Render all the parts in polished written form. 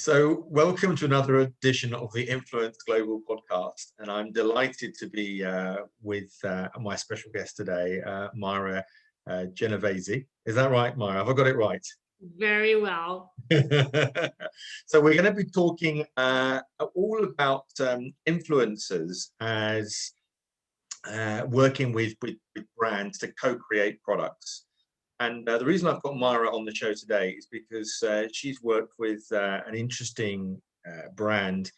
So, welcome to another edition of the Influence Global podcast. And I'm delighted to be with my special guest today, Myra Genovese. Is that right, Myra? Have I got it right? Very well. So, we're going to be talking all about influencers as working with brands to co-create products. And the reason I've got Myra on the show today is because she's worked with an interesting brand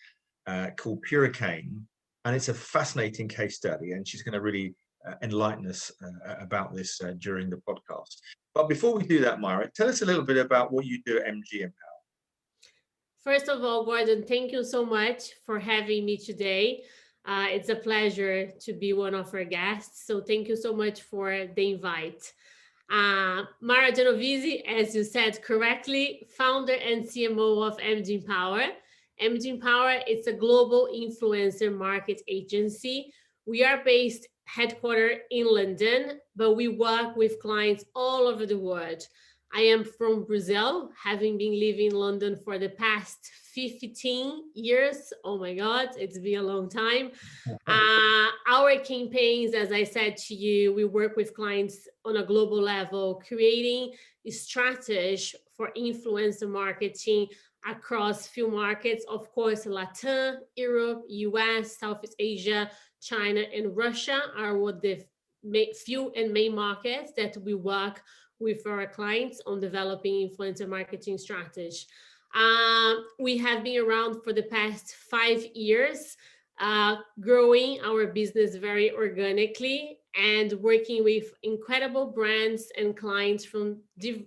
called Purecane, and it's a fascinating case study, and she's going to really enlighten us about this during the podcast. But before we do that, Myra, tell us a little bit about what you do at MG Empower. First of all, Gordon, thank you so much for having me today. It's a pleasure to be one of our guests. So thank you so much for the invite. Myra Genovese, as you said correctly, founder and CMO of MG Empower. MG Empower is a global influencer market agency. We are based headquartered in London, but we work with clients all over the world. I am from Brazil, having been living in London for the past 15 years. Oh my God, it's been a long time. Our campaigns, as I said to you, we work with clients on a global level, creating a strategy for influencer marketing across few markets, of course, Latin, Europe, US, Southeast Asia, China, and Russia are what the few and main markets that we work with our clients on developing influencer marketing strategy. We have been around for the past 5 years, growing our business very organically and working with incredible brands and clients from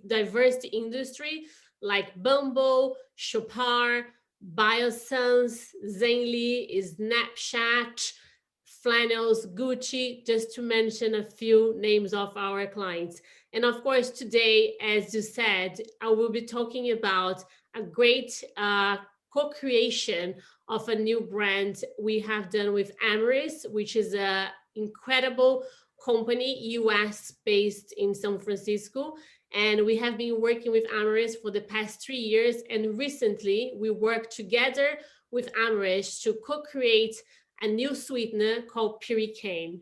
diverse industry like Bumble, Chopard, Biosense, Zenly, Snapchat, Flannels, Gucci, just to mention a few names of our clients. And of course, today, as you said, I will be talking about a great co-creation of a new brand we have done with Amyris, which is an incredible company, US based in San Francisco. And we have been working with Amyris for the past 3 years. And recently, we worked together with Amyris to co-create a new sweetener called Purecane.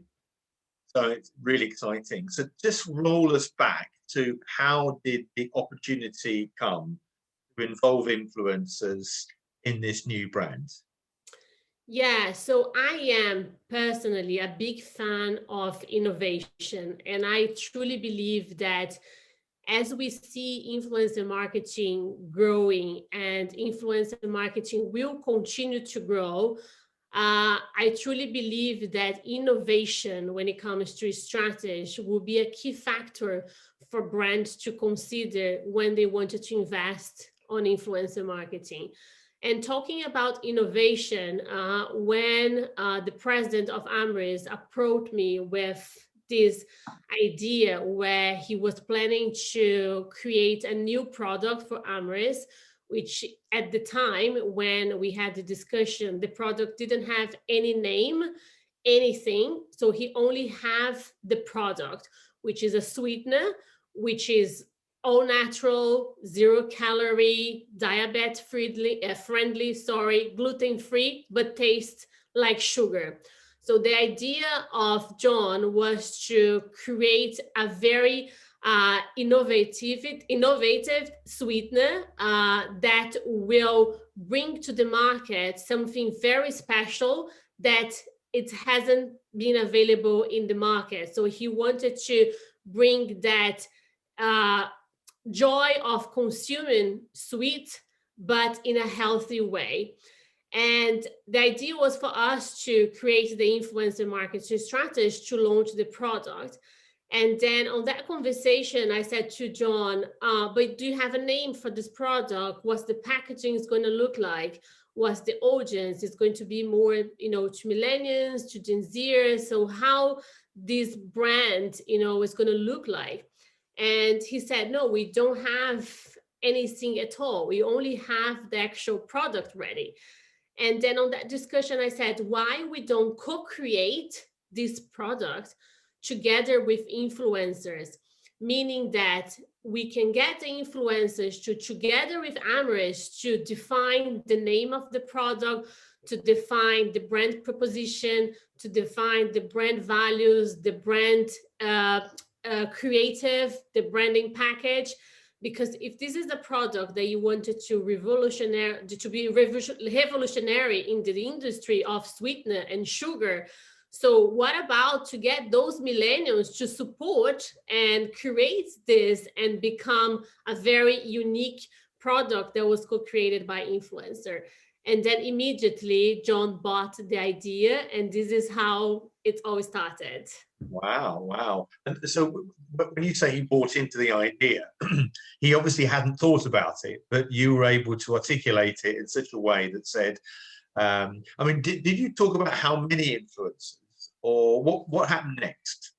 So it's really exciting. So just roll us back to how did the opportunity come to involve influencers in this new brand? Yeah, so I am personally a big fan of innovation, and I truly believe that as we see influencer marketing growing and influencer marketing will continue to grow, I truly believe that innovation when it comes to strategy will be a key factor for brands to consider when they wanted to invest on influencer marketing. And talking about innovation, when the president of Amyris approached me with this idea where he was planning to create a new product for Amyris, which at the time when we had the discussion, the product didn't have any name, anything. So he only have the product, which is a sweetener, which is all natural, 0 calorie, diabetes friendly, gluten free, but tastes like sugar. So the idea of John was to create a very innovative sweetener that will bring to the market something very special that it hasn't been available in the market. So he wanted to bring that joy of consuming sweet, but in a healthy way. And the idea was for us to create the influencer marketing strategy to launch the product. And then on that conversation, I said to John, but do you have a name for this product? What's the packaging is going to look like? What's the audience? It's going to be more, to millennials, to Gen Zers. So how this brand, is going to look like? And he said, no, we don't have anything at all. We only have the actual product ready. And then on that discussion, I said, why we don't co-create this product together with influencers? meaning that we can get the influencers to, together with Amaris, to define the name of the product, to define the brand proposition, to define the brand values, the brand creative, the branding package. Because if this is the product that you wanted to be revolutionary in the industry of sweetener and sugar, so what about to get those millennials to support and create this and become a very unique product that was co-created by influencer? And then immediately John bought the idea, and this is how it all started. Wow, wow. And so when you say he bought into the idea, he obviously hadn't thought about it, but you were able to articulate it in such a way that said, I mean, did you talk about how many influencers or what happened next?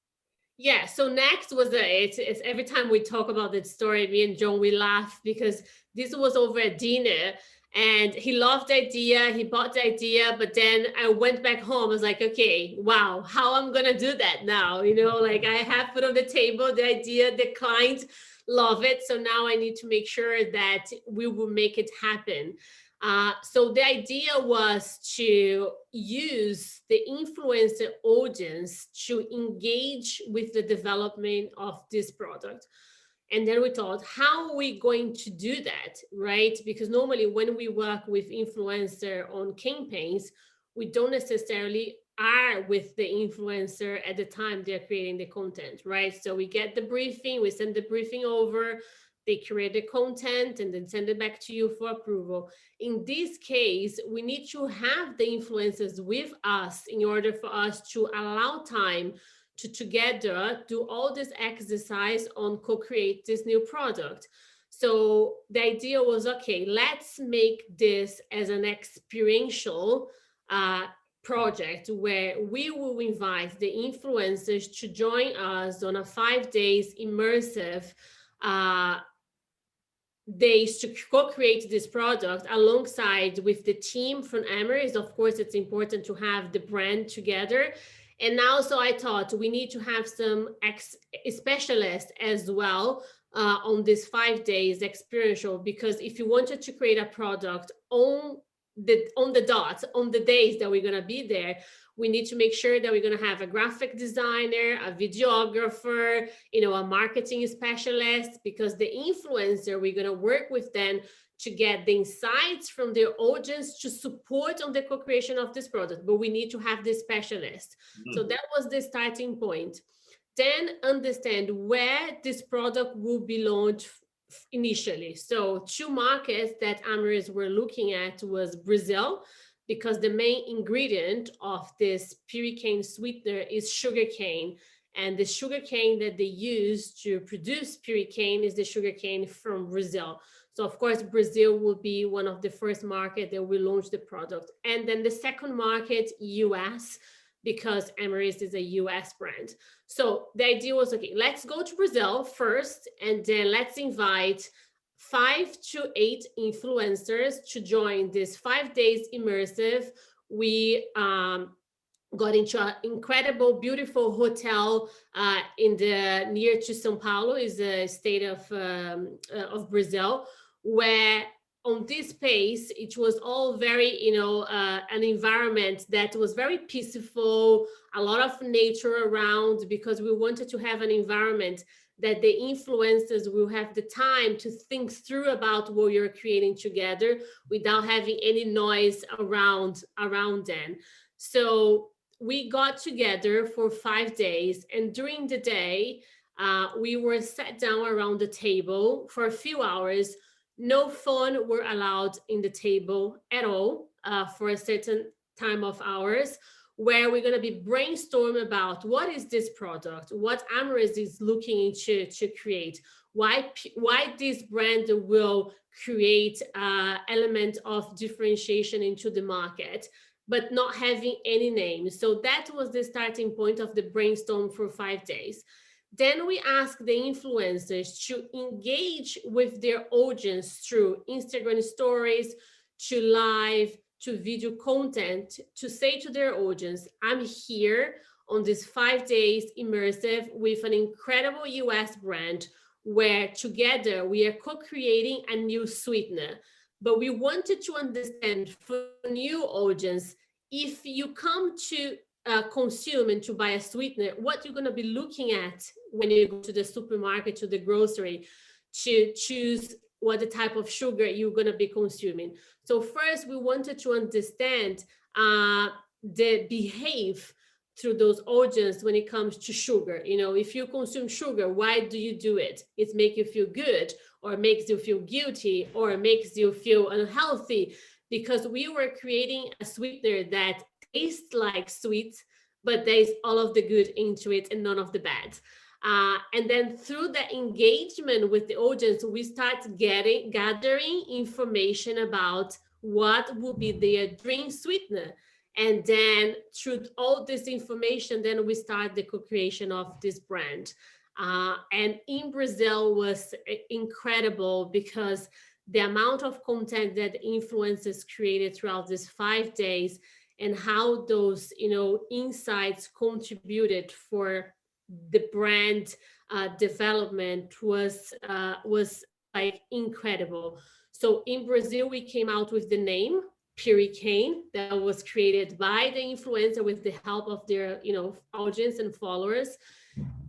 Yeah, so next was it's every time we talk about that story, me and John, we laugh because this was over a dinner and he loved the idea, he bought the idea, but then I went back home. I was like, okay, wow, how I'm gonna do that now? You know, like I have put on the table the idea, the clients love it. So now I need to make sure that we will make it happen. So the idea was to use the influencer audience to engage with the development of this product. And then we thought, how are we going to do that, right? Because normally when we work with influencer on campaigns, we don't necessarily are with the influencer at the time they're creating the content, right? So we get the briefing, we send the briefing over, they create the content and then send it back to you for approval. In this case, we need to have the influencers with us in order for us to allow time to together do all this exercise on co-create this new product. So the idea was, okay, let's make this as an experiential project where we will invite the influencers to join us on a 5 days immersive days to co-create this product alongside with the team from Amaris. Of course, it's important to have the brand together. And also I thought we need to have some specialists as well on this 5 days experiential, because if you wanted to create a product on the dot, on the days that we're going to be there, we need to make sure that we're going to have a graphic designer, a videographer, you know, a marketing specialist, because the influencer, we're going to work with them to get the insights from their audience to support on the co-creation of this product. But we need to have this specialist. Mm-hmm. So that was the starting point. Then understand where this product will be launched initially. So 2 markets that Amaris were looking at was Brazil, because the main ingredient of this Purecane sweetener is sugarcane. And the sugarcane that they use to produce Purecane is the sugarcane from Brazil. So of course, Brazil will be one of the first market that will launch the product. And then the second market, US, because Amaris is a US brand. So the idea was, okay, let's go to Brazil first, and then let's invite 5 to 8 influencers to join this 5 days immersive. We got into an incredible, beautiful hotel in the near to São Paulo, is the state of Brazil, where on this space, it was all very, you know, an environment that was very peaceful, a lot of nature around, because we wanted to have an environment that the influencers will have the time to think through about what you're creating together without having any noise around them. So we got together for 5 days, and during the day, we were sat down around the table for a few hours. No phone were allowed in the table at all for a certain time of hours, where we're going to be brainstorming about what is this product, what Amaris is looking into to create, why this brand will create element of differentiation into the market, but not having any name. So that was the starting point of the brainstorm for 5 days. Then we ask the influencers to engage with their audience through Instagram stories, to live, to video content, to say to their audience, I'm here on this 5 days immersive with an incredible US brand, where together we are co-creating a new sweetener. But we wanted to understand for new audience, if you come to consume and to buy a sweetener, what you're going to be looking at when you go to the supermarket, to the grocery, to choose what the type of sugar you're going to be consuming. So first, we wanted to understand the behave through those audience when it comes to sugar. You know, if you consume sugar, why do you do it? It makes you feel good, or makes you feel guilty, or makes you feel unhealthy, because we were creating a sweetener that tastes like sweet, but there's all of the good into it and none of the bad. And then through the engagement with the audience, we start gathering information about what will be their drink sweetener. And then through all this information, then we start the co-creation of this brand. And in Brazil was incredible, because the amount of content that influencers created throughout these 5 days, and how those, you know, insights contributed for the brand development was like incredible. So in Brazil, we came out with the name Purecane, that was created by the influencer with the help of their, you know, audience and followers.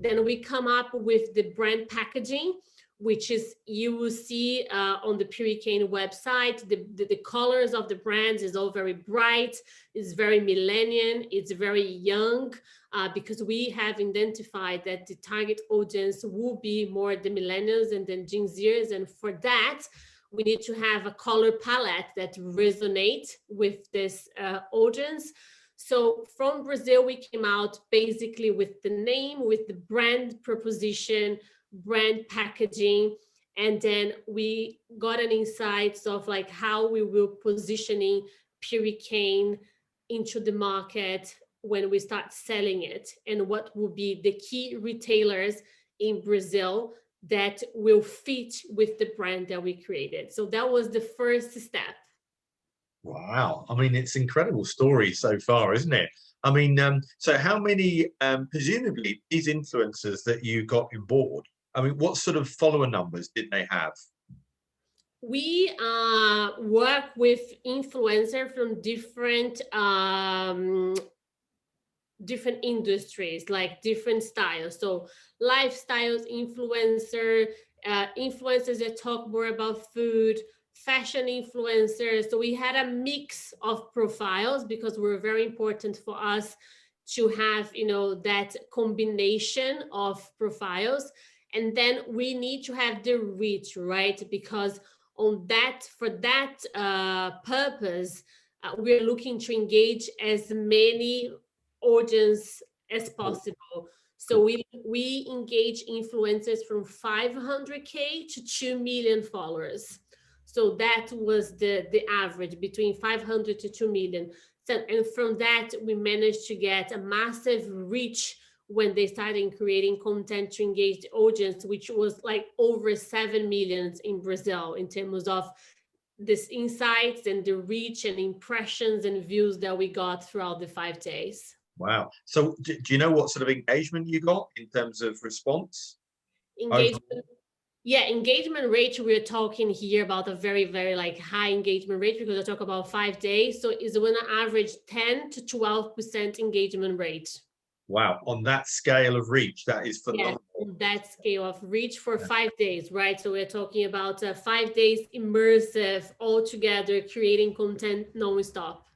Then we come up with the brand packaging, which is, you will see on the Purecane website, the colors of the brands is all very bright, it's very millennial, it's very young, because we have identified that the target audience will be more the millennials and then Gen Zers, and for that, we need to have a color palette that resonates with this audience. So from Brazil, we came out basically with the name, with the brand proposition, brand packaging, and then we got an insights of like how we will positioning Purecane into the market when we start selling it, and what will be the key retailers in Brazil that will fit with the brand that we created. So that was the first step. Wow. I mean, it's an incredible story so far, isn't it? I mean, so how many, presumably, these influencers that you got on board, I mean, what sort of follower numbers did they have? We work with influencers from different industries, like different styles. So lifestyles influencer, influencers that talk more about food, fashion influencers. So we had a mix of profiles, because we're very important for us to have, you know, that combination of profiles. And then we need to have the reach, right? Because on that, for that purpose, we're looking to engage as many audience as possible. So we engage influencers from 500K to 2 million followers. So that was the average, between 500 to 2 million. So, and from that, we managed to get a massive reach when they started creating content to engage the audience, which was like over 7 million in Brazil, in terms of this insights and the reach and impressions and views that we got throughout the 5 days. Wow. So do you know what sort of engagement you got in terms of response? Engagement, yeah, engagement rate, we're talking here about a very, very like high engagement rate, because I talk about 5 days. So it's when I average 10 to 12% engagement rate. Wow. On that scale of reach, that is phenomenal. Yes, on that scale of reach for 5 days, right? So we're talking about 5 days immersive, all together, creating content non-stop.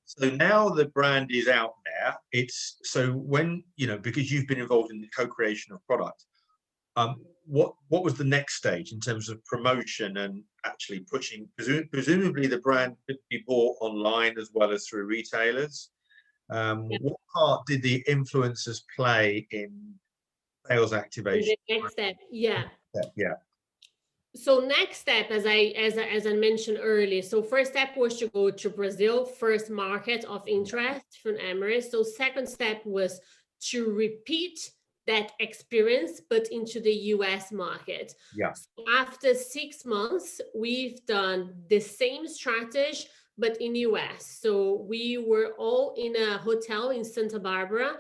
So now the brand is out there. It's so when, you know, because you've been involved in the co-creation of product, what was the next stage in terms of promotion and actually pushing? Presumably the brand could be bought online as well as through retailers. Yeah. What part did the influencers play in sales activation? The next step, yeah. Yeah. So next step, as I mentioned earlier, so first step was to go to Brazil, first market of interest from Emirates. So second step was to repeat that experience, but into the US market. Yeah. So after 6 months, we've done the same strategy, but in US. So we were all in a hotel in Santa Barbara.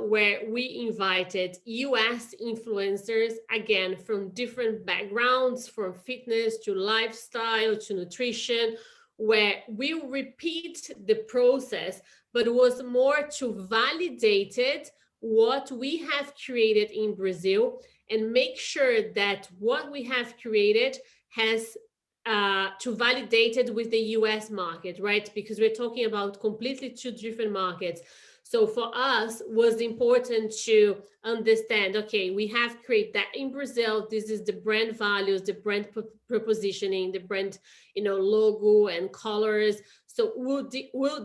where we invited US influencers, again, from different backgrounds, from fitness to lifestyle to nutrition, where we repeat the process, but it was more to validate it, what we have created in Brazil, and make sure that what we have created has to validate it with the US market, right? Because we're talking about completely two different markets. So for us, was important to understand, okay, we have created that in Brazil. This is the brand values, the brand propositioning, the brand, logo and colors. So will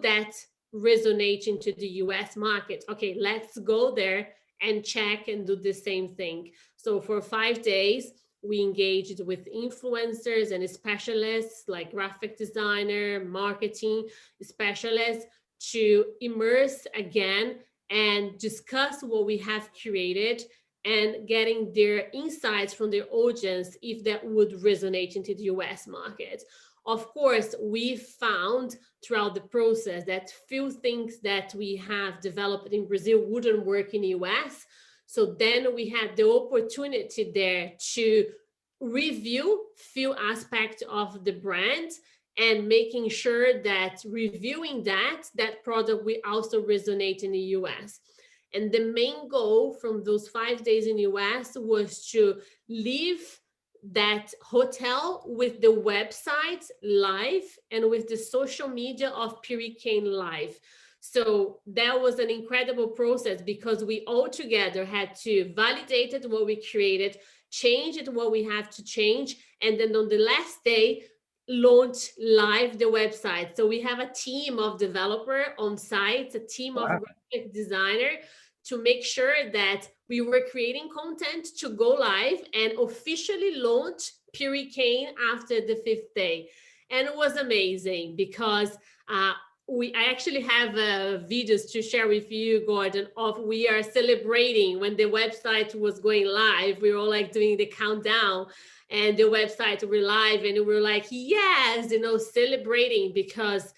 that resonate into the US market? Okay, let's go there and check and do the same thing. So for 5 days, we engaged with influencers and specialists like graphic designer, marketing specialists to immerse again and discuss what we have created and getting their insights from their audience if that would resonate into the US market. Of course, we found throughout the process that few things that we have developed in Brazil wouldn't work in the US. So then we had the opportunity there to review few aspects of the brand and making sure that reviewing that product will also resonate in the US. And the main goal from those 5 days in the US was to leave that hotel with the website live and with the social media of Purecane live. So that was an incredible process because we all together had to validate it, what we created, change it, what we have to change, and then on the last day, launch live the website. So we have a team of developer on site, a team of graphic designer to make sure that we were creating content to go live and officially launch Purecane after the 5th day. And it was amazing because I actually have videos to share with you, Gordon, of we are celebrating when the website was going live. We were all like doing the countdown and the website were live and we were like, yes, celebrating because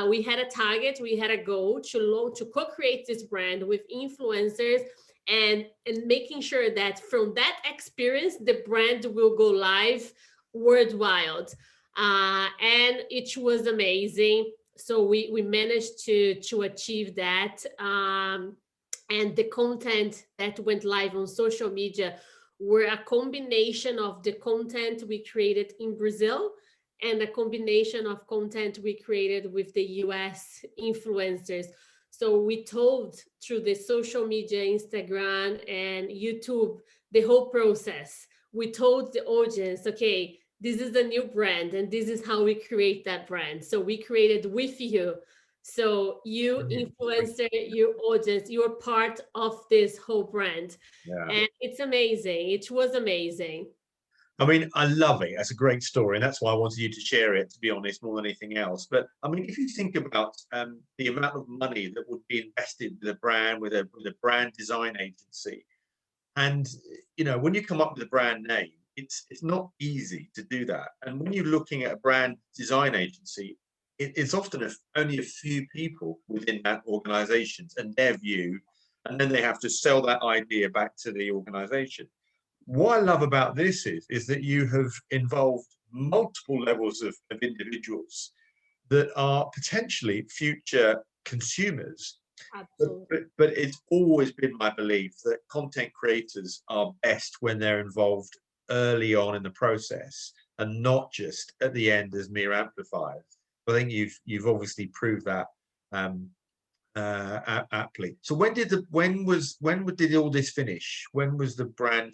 we had a target, we had a goal to co-create this brand with influencers and making sure that from that experience, the brand will go live worldwide. And it was amazing. So we managed to achieve that. And the content that went live on social media were a combination of the content we created in Brazil and a combination of content we created with the US influencers. So we told through the social media, Instagram and YouTube, the whole process. We told the audience, okay, this is a new brand and this is how we create that brand. So we created with you. So you influencer, your audience, you're part of this whole brand. Yeah. And it's amazing. It was amazing. I mean, I love it. That's a great story. And that's why I wanted you to share it, to be honest, more than anything else. But I mean, if you think about the amount of money that would be invested with a brand, with a brand design agency, and, when you come up with a brand name, it's not easy to do that. And when you're looking at a brand design agency, it's often only a few people within that organization and their view, and then they have to sell that idea back to the organization. What I love about this is that you have involved multiple levels of individuals that are potentially future consumers. Absolutely. But it's always been my belief that content creators are best when they're involved early on in the process and not just at the end as mere amplifiers. I think you've obviously proved that aptly. So when did all this finish? When was the brand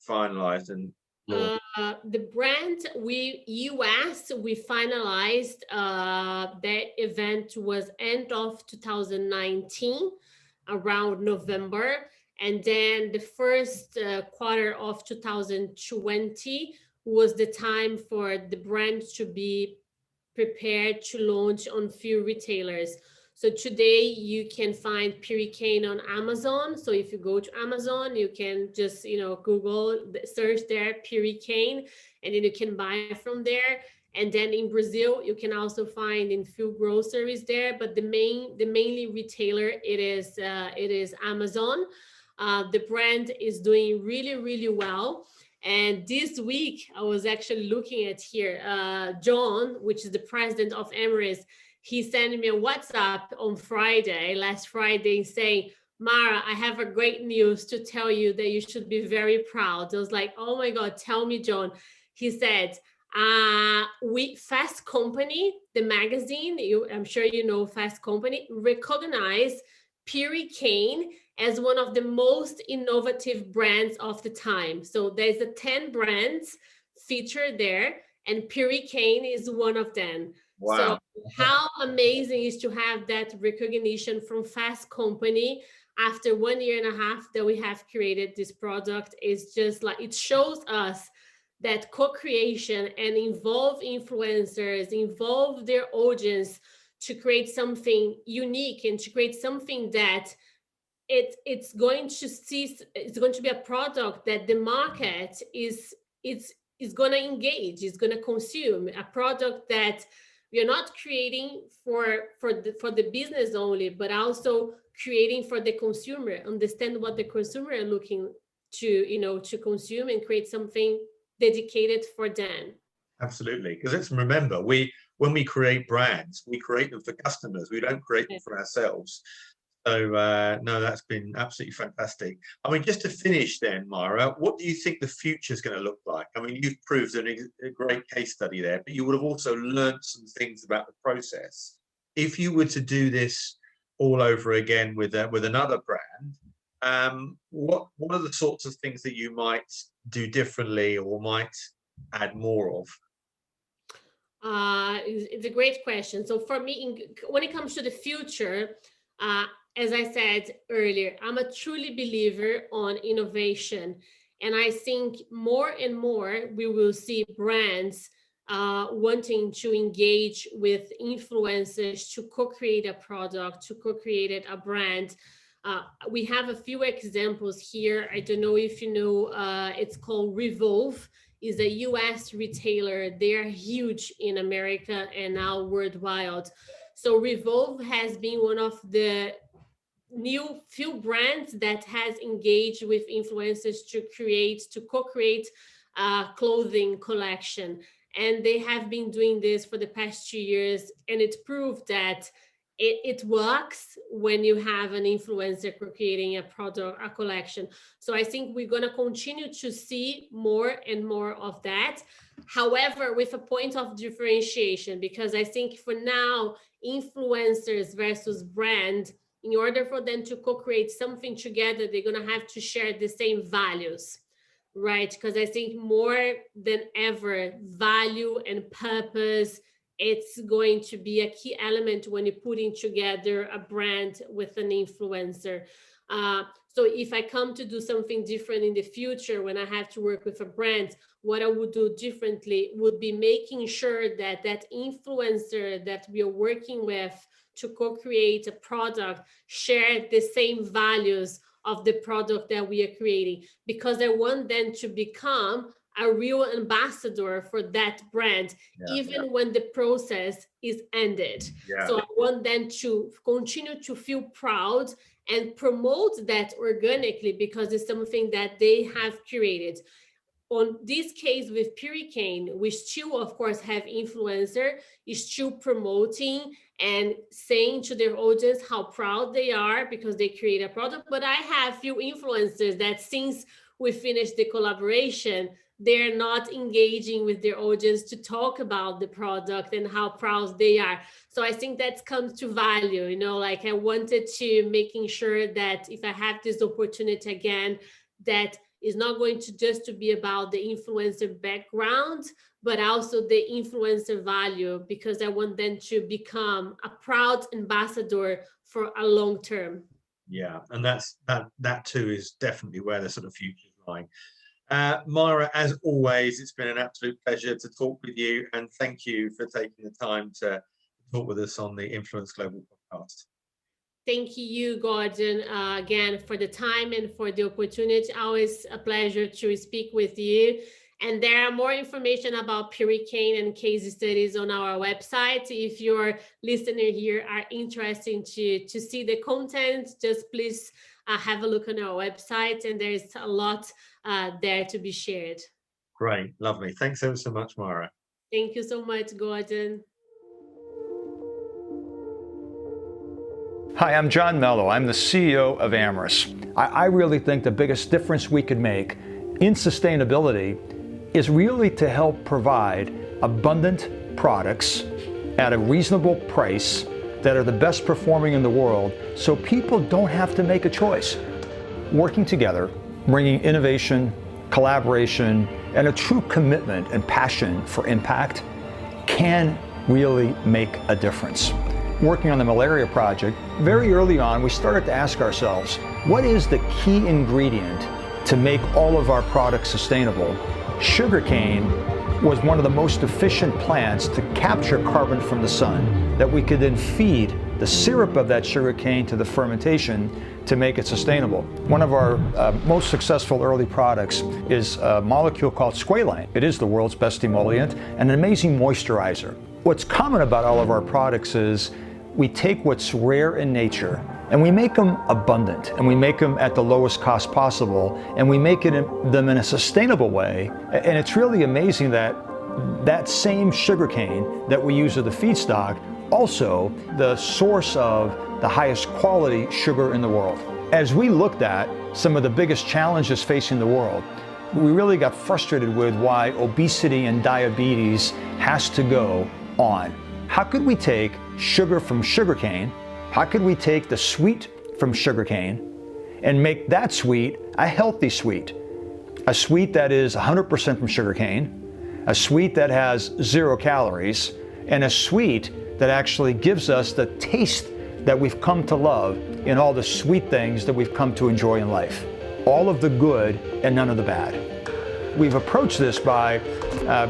finalized and launched? The brand US we finalized that event was end of 2019 around November, and then the first quarter of 2020 was the time for the brand to be prepared to launch on few retailers. So today you can find Purecane on Amazon. So if you go to Amazon, you can just, Google, search there, Purecane, and then you can buy from there. And then in Brazil, you can also find in few groceries there, but the mainly retailer, it is Amazon. The brand is doing really, really well. And this week, I was actually looking at here, John, which is the president of Emirates, he sent me a WhatsApp on last Friday, saying, Mara, I have a great news to tell you that you should be very proud. I was like, oh my God, tell me, John. He said, Fast Company, the magazine, I'm sure you know Fast Company, recognized Purecane as one of the most innovative brands of the time. So there's 10 brands featured there, and Purecane is one of them. Wow. So how amazing is to have that recognition from Fast Company after 1.5 years that we have created this product. Is just like, it shows us that co-creation and involve influencers, involve their audience to create something unique and to create something that it's going to be a product that the market is going to engage, is going to consume, a product that we are not creating for the business only, but also creating for the consumer, understand what the consumer are looking to consume, and create something dedicated for them. Absolutely, because let's remember, when we create brands, we create them for customers. We don't create them for ourselves. So no, that's been absolutely fantastic. I mean, just to finish then, Myra, what do you think the future is going to look like? I mean, you've proved a great case study there, but you would have also learned some things about the process. If you were to do this all over again with another brand, what are the sorts of things that you might do differently or might add more of? It's a great question. So for me, when it comes to the future, as I said earlier, I'm a truly believer on innovation. And I think more and more we will see brands wanting to engage with influencers to co-create a product, to co-create a brand. We have a few examples here. I don't know if you know, it's called Revolve, is a US retailer. They are huge in America and now worldwide. So Revolve has been one of the few brands that has engaged with influencers to co-create a clothing collection. And they have been doing this for the past 2 years, and it proved that it works when you have an influencer creating a product, a collection. So I think we're going to continue to see more and more of that. However, with a point of differentiation, because I think for now, influencers versus brand, in order for them to co-create something together, they're going to have to share the same values, right? Because I think more than ever, value and purpose, it's going to be a key element when you're putting together a brand with an influencer. So if I come to do something different in the future, when I have to work with a brand, what I would do differently would be making sure that that influencer that we are working with to co-create a product share the same values of the product that we are creating, because I want them to become a real ambassador for that brand, even when the process is ended. So I want them to continue to feel proud and promote that organically, because it's something that they have created. On this case with Purecane, we still, of course, have influencer is still promoting and saying to their audience how proud they are because they create a product. But I have few influencers that since we finished the collaboration, they're not engaging with their audience to talk about the product and how proud they are. So I think that comes to value, like I wanted to making sure that if I have this opportunity again, that is not going to just to be about the influencer background, but also the influencer value, because I want them to become a proud ambassador for a long term. Yeah, and that too is definitely where the sort of future is lying. Myra, as always, it's been an absolute pleasure to talk with you, and thank you for taking the time to talk with us on the Influence Global podcast. Thank you, Gordon, again, for the time and for the opportunity. Always a pleasure to speak with you. And there are more information about Purecane and case studies on our website. If your listener here are interested to see the content, just please have a look on our website, and there's a lot there to be shared. Great, lovely. Thanks ever so much, Mara. Thank you so much, Gordon. Hi, I'm John Mello. I'm the CEO of Amyris. I really think the biggest difference we could make in sustainability is really to help provide abundant products at a reasonable price that are the best performing in the world, so people don't have to make a choice. Working together, bringing innovation, collaboration, and a true commitment and passion for impact can really make a difference. Working on the malaria project, very early on, we started to ask ourselves, what is the key ingredient to make all of our products sustainable? Sugarcane was one of the most efficient plants to capture carbon from the sun that we could then feed the syrup of that sugarcane to the fermentation to make it sustainable. One of our most successful early products is a molecule called squalane. It is the world's best emollient and an amazing moisturizer. What's common about all of our products is we take what's rare in nature and we make them abundant, and we make them at the lowest cost possible, and we make them in a sustainable way. And it's really amazing that that same sugarcane that we use as the feedstock, also the source of the highest quality sugar in the world. As we looked at some of the biggest challenges facing the world, we really got frustrated with why obesity and diabetes has to go on. How could we take sugar from sugarcane? How could we take the sweet from sugarcane and make that sweet a healthy sweet? A sweet that is 100% from sugarcane, a sweet that has 0 calories, and a sweet that actually gives us the taste that we've come to love in all the sweet things that we've come to enjoy in life. All of the good and none of the bad. We've approached this by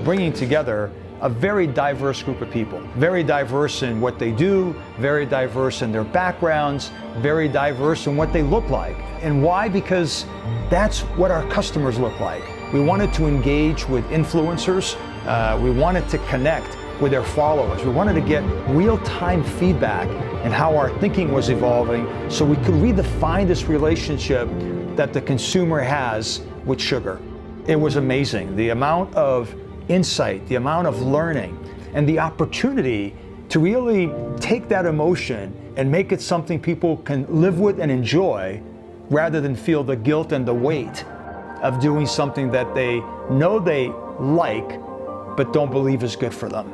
bringing together a very diverse group of people, very diverse in what they do, very diverse in their backgrounds, very diverse in what they look like. And why? Because that's what our customers look like. We wanted to engage with influencers. We wanted to connect with their followers. We wanted to get real-time feedback and how our thinking was evolving so we could redefine this relationship that the consumer has with sugar. It was amazing. The amount of insight, the amount of learning, and the opportunity to really take that emotion and make it something people can live with and enjoy rather than feel the guilt and the weight of doing something that they know they like but don't believe is good for them.